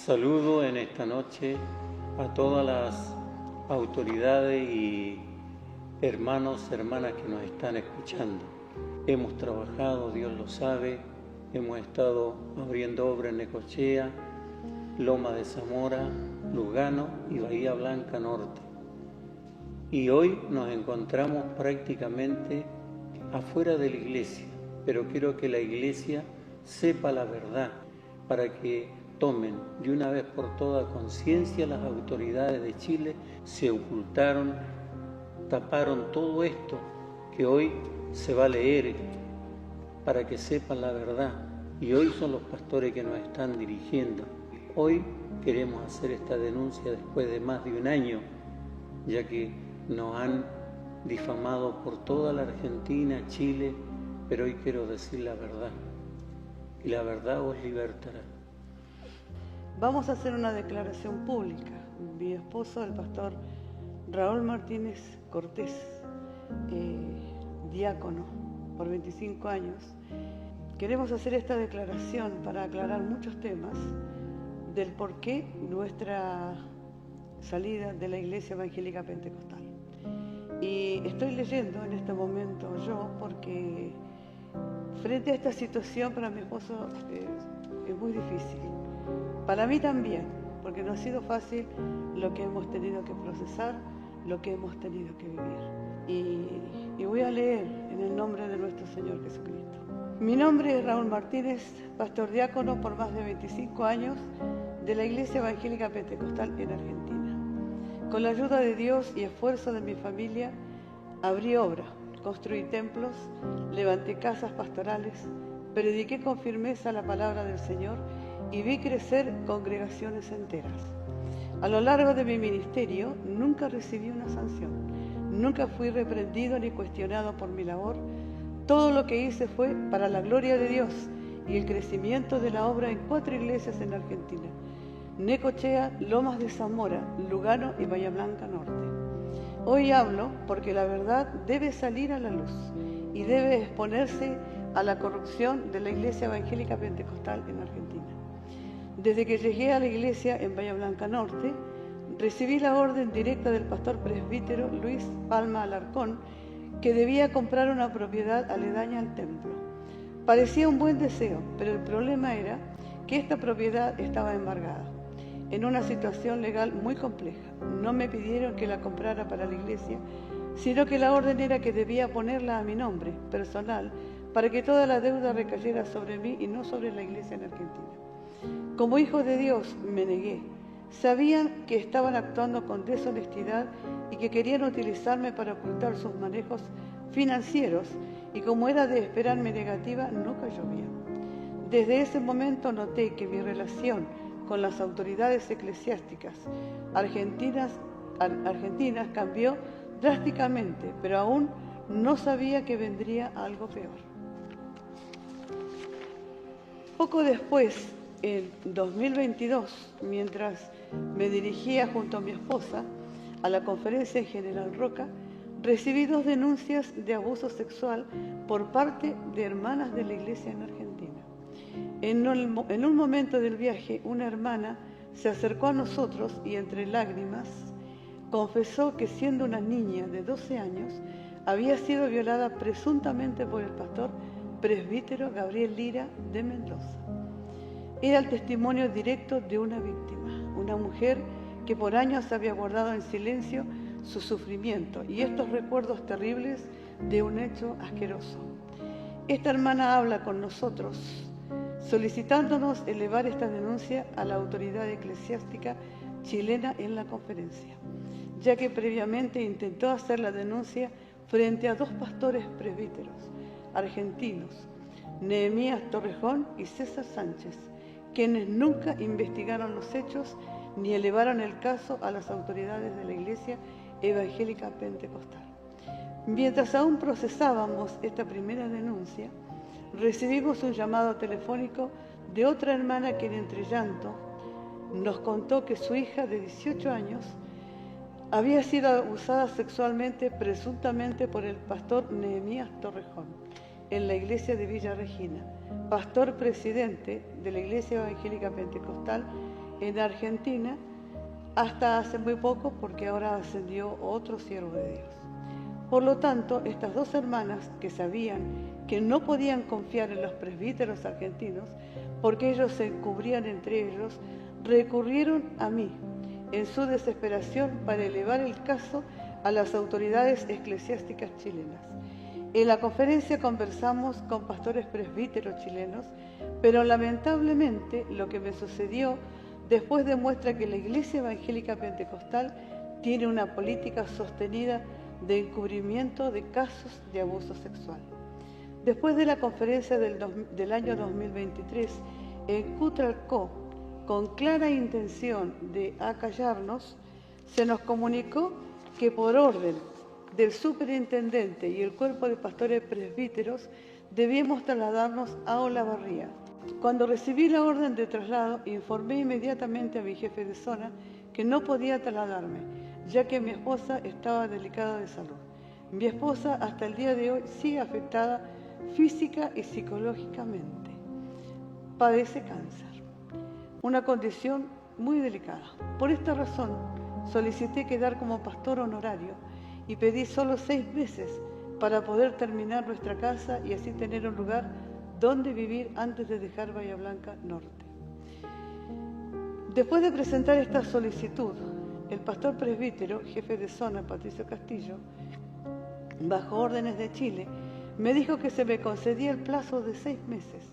Saludo en esta noche a todas las autoridades y hermanos, hermanas que nos están escuchando. Hemos trabajado, Dios lo sabe, hemos estado abriendo obra en Necochea, Loma de Zamora, Lugano y Bahía Blanca Norte. Y hoy nos encontramos prácticamente afuera de la iglesia, pero quiero que la iglesia sepa la verdad para que tomen de una vez por todas conciencia. Las autoridades de Chile se ocultaron, taparon todo esto que hoy se va a leer para que sepan la verdad, y hoy son los pastores que nos están dirigiendo. Hoy queremos hacer esta denuncia después de más de un año, ya que nos han difamado por toda la Argentina, Chile, pero hoy quiero decir la verdad, y la verdad os libertará. Vamos a hacer una declaración pública. Mi esposo, el pastor Raúl Martínez Cortés, diácono por 25 años, queremos hacer esta declaración para aclarar muchos temas del por qué nuestra salida de la Iglesia Evangélica Pentecostal. Y estoy leyendo en este momento yo porque frente a esta situación para mi esposo es muy difícil. Para mí también, porque no ha sido fácil lo que hemos tenido que procesar, lo que hemos tenido que vivir. Y voy a leer en el nombre de nuestro Señor Jesucristo. Mi nombre es Raúl Martínez, pastor diácono por más de 25 años de la Iglesia Evangélica Pentecostal en Argentina. Con la ayuda de Dios y esfuerzo de mi familia, abrí obra, construí templos, levanté casas pastorales, prediqué con firmeza la palabra del Señor y vi crecer congregaciones enteras. A lo largo de mi ministerio nunca recibí una sanción, nunca fui reprendido ni cuestionado por mi labor. Todo lo que hice fue para la gloria de Dios y el crecimiento de la obra en 4 iglesias en Argentina: Necochea, Lomas de Zamora, Lugano y Bahía Blanca Norte. Hoy hablo porque la verdad debe salir a la luz y debe exponerse a la corrupción de la Iglesia Evangélica Pentecostal en Argentina. Desde que llegué a la iglesia en Bahía Blanca Norte, recibí la orden directa del pastor presbítero Luis Palma Alarcón, que debía comprar una propiedad aledaña al templo. Parecía un buen deseo, pero el problema era que esta propiedad estaba embargada, en una situación legal muy compleja. No me pidieron que la comprara para la iglesia, sino que la orden era que debía ponerla a mi nombre personal para que toda la deuda recayera sobre mí y no sobre la iglesia en Argentina. Como hijo de Dios me negué. Sabían que estaban actuando con deshonestidad y que querían utilizarme para ocultar sus manejos financieros, y como era de esperar mi negativa, no cayó bien. Desde ese momento noté que mi relación con las autoridades eclesiásticas argentinas cambió drásticamente, pero aún no sabía que vendría algo peor. Poco después, en 2022, mientras me dirigía junto a mi esposa a la conferencia en General Roca, recibí 2 denuncias de abuso sexual por parte de hermanas de la iglesia en Argentina. En un momento del viaje, una hermana se acercó a nosotros y entre lágrimas confesó que, siendo una niña de 12 años, había sido violada presuntamente por el pastor presbítero Gabriel Lira de Mendoza. Era el testimonio directo de una víctima, una mujer que por años había guardado en silencio su sufrimiento y estos recuerdos terribles de un hecho asqueroso. Esta hermana habla con nosotros, solicitándonos elevar esta denuncia a la autoridad eclesiástica chilena en la conferencia, ya que previamente intentó hacer la denuncia frente a 2 pastores presbíteros argentinos, Nehemías Torrejón y César Sánchez, quienes nunca investigaron los hechos ni elevaron el caso a las autoridades de la Iglesia Evangélica Pentecostal. Mientras aún procesábamos esta primera denuncia, recibimos un llamado telefónico de otra hermana quien, entre llanto, nos contó que su hija de 18 años había sido abusada sexualmente presuntamente por el pastor Nehemías Torrejón en la iglesia de Villa Regina, pastor presidente de la Iglesia Evangélica Pentecostal en Argentina hasta hace muy poco, porque ahora ascendió otro siervo de Dios. Por lo tanto, estas dos hermanas que sabían que no podían confiar en los presbíteros argentinos porque ellos se encubrían entre ellos, recurrieron a mí en su desesperación para elevar el caso a las autoridades eclesiásticas chilenas. En la conferencia conversamos con pastores presbíteros chilenos, pero lamentablemente lo que me sucedió después demuestra que la Iglesia Evangélica Pentecostal tiene una política sostenida de encubrimiento de casos de abuso sexual. Después de la conferencia del año 2023 en Cutralcó, con clara intención de acallarnos, se nos comunicó que por orden del superintendente y el cuerpo de pastores presbíteros debíamos trasladarnos a Olavarría. Cuando recibí la orden de traslado, informé inmediatamente a mi jefe de zona que no podía trasladarme, ya que mi esposa estaba delicada de salud. Mi esposa hasta el día de hoy sigue afectada física y psicológicamente. Padece cáncer, una condición muy delicada. Por esta razón, solicité quedar como pastor honorario y pedí solo 6 meses para poder terminar nuestra casa y así tener un lugar donde vivir antes de dejar Bahía Blanca Norte. Después de presentar esta solicitud, el pastor presbítero, jefe de zona, Patricio Castillo, bajo órdenes de Chile, me dijo que se me concedía el plazo de 6 meses,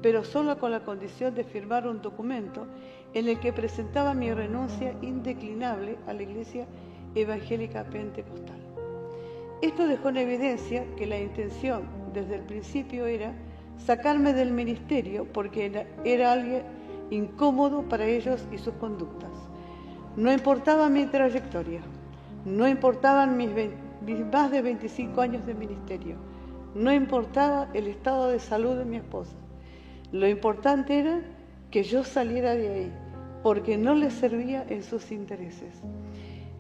pero solo con la condición de firmar un documento en el que presentaba mi renuncia indeclinable a la Iglesia Evangélica Pentecostal. Esto dejó en evidencia que la intención desde el principio era sacarme del ministerio porque era alguien incómodo para ellos y sus conductas. No importaba mi trayectoria, no importaban mis más de 25 años de ministerio, no importaba el estado de salud de mi esposa. Lo importante era que yo saliera de ahí, porque no les servía en sus intereses.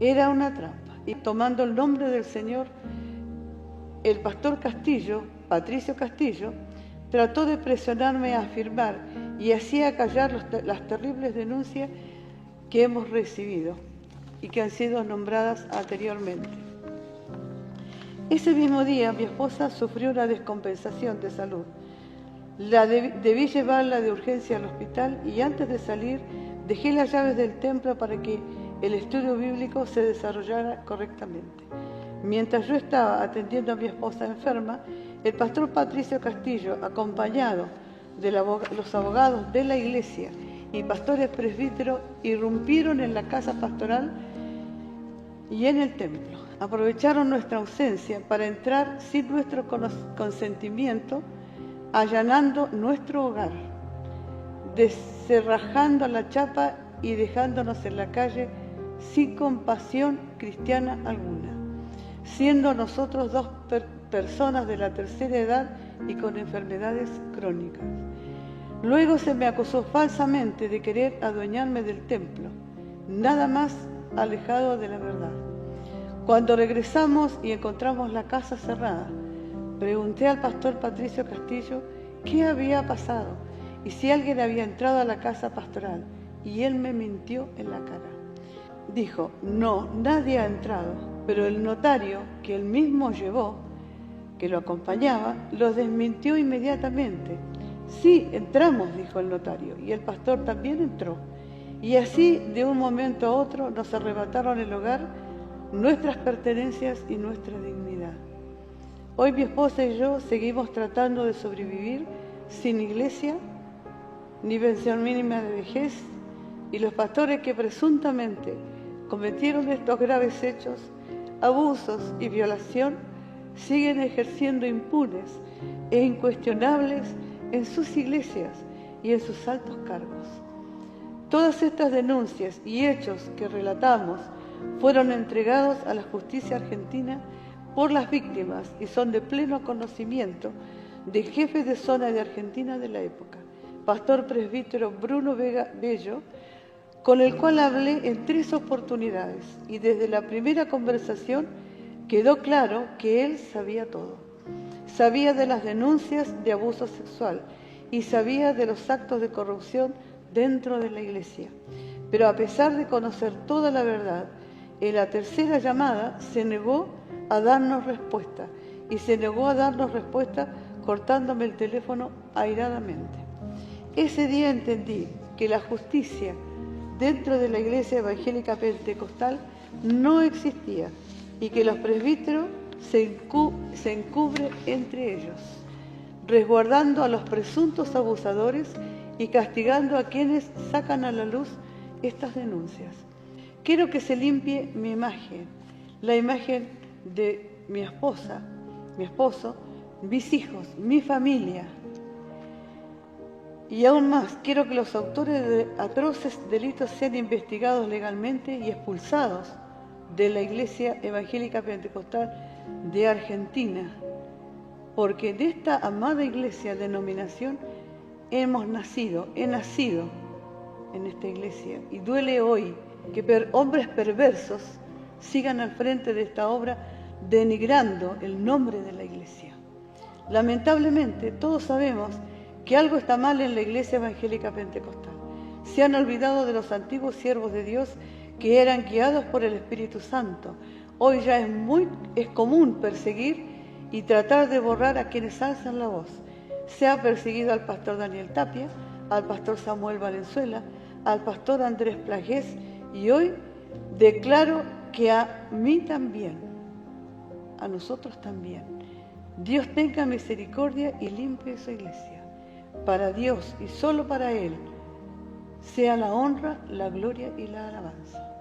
Era una trampa. Y tomando el nombre del Señor, el pastor Castillo, Patricio Castillo, trató de presionarme a firmar y así acallar las terribles denuncias que hemos recibido y que han sido nombradas anteriormente. Ese mismo día mi esposa sufrió una descompensación de salud. Debí llevarla de urgencia al hospital y antes de salir dejé las llaves del templo para que el estudio bíblico se desarrollara correctamente. Mientras yo estaba atendiendo a mi esposa enferma, el pastor Patricio Castillo, acompañado de los abogados de la iglesia y pastores presbíteros, irrumpieron en la casa pastoral y en el templo. Aprovecharon nuestra ausencia para entrar sin nuestro consentimiento, allanando nuestro hogar, descerrajando la chapa y dejándonos en la calle sin compasión cristiana alguna, siendo nosotros 2 personas de la tercera edad y con enfermedades crónicas. Luego se me acusó falsamente de querer adueñarme del templo, nada más alejado de la verdad. Cuando regresamos y encontramos la casa cerrada, pregunté al pastor Patricio Castillo qué había pasado y si alguien había entrado a la casa pastoral, y él me mintió en la cara. Dijo, no, nadie ha entrado, pero el notario que él mismo llevó, que lo acompañaba, lo desmintió inmediatamente. Sí, entramos, dijo el notario, y el pastor también entró. Y así, de un momento a otro, nos arrebataron el hogar, nuestras pertenencias y nuestra dignidad. Hoy mi esposa y yo seguimos tratando de sobrevivir sin iglesia, ni pensión mínima de vejez, y los pastores que presuntamente cometieron estos graves hechos, abusos y violación, siguen ejerciendo impunes e incuestionables en sus iglesias y en sus altos cargos. Todas estas denuncias y hechos que relatamos fueron entregados a la justicia argentina por las víctimas y son de pleno conocimiento del jefe de zona de Argentina de la época, pastor presbítero Bruno Vega Bello, con el cual hablé en 3 oportunidades y desde la primera conversación quedó claro que él sabía todo. Sabía de las denuncias de abuso sexual y sabía de los actos de corrupción dentro de la iglesia. Pero a pesar de conocer toda la verdad, en la tercera llamada se negó a darnos respuesta, y se negó a darnos respuesta cortándome el teléfono airadamente. Ese día entendí que la justicia dentro de la Iglesia Evangélica Pentecostal no existía y que los presbíteros se encubren entre ellos, resguardando a los presuntos abusadores y castigando a quienes sacan a la luz estas denuncias. Quiero que se limpie mi imagen, la imagen de mi esposa, mi esposo, mis hijos, mi familia. Y aún más, quiero que los autores de atroces delitos sean investigados legalmente y expulsados de la Iglesia Evangélica Pentecostal de Argentina, porque de esta amada iglesia, denominación, he nacido en esta iglesia, y duele hoy que hombres perversos sigan al frente de esta obra denigrando el nombre de la iglesia. Lamentablemente, todos sabemos que algo está mal en la Iglesia Evangélica Pentecostal. Se han olvidado de los antiguos siervos de Dios que eran guiados por el Espíritu Santo. Hoy ya es común perseguir y tratar de borrar a quienes alzan la voz. Se ha perseguido al pastor Daniel Tapia, al pastor Samuel Valenzuela, al pastor Andrés Plagés, y hoy declaro que a mí también, a nosotros también. Dios tenga misericordia y limpie su iglesia. Para Dios y solo para Él sea la honra, la gloria y la alabanza.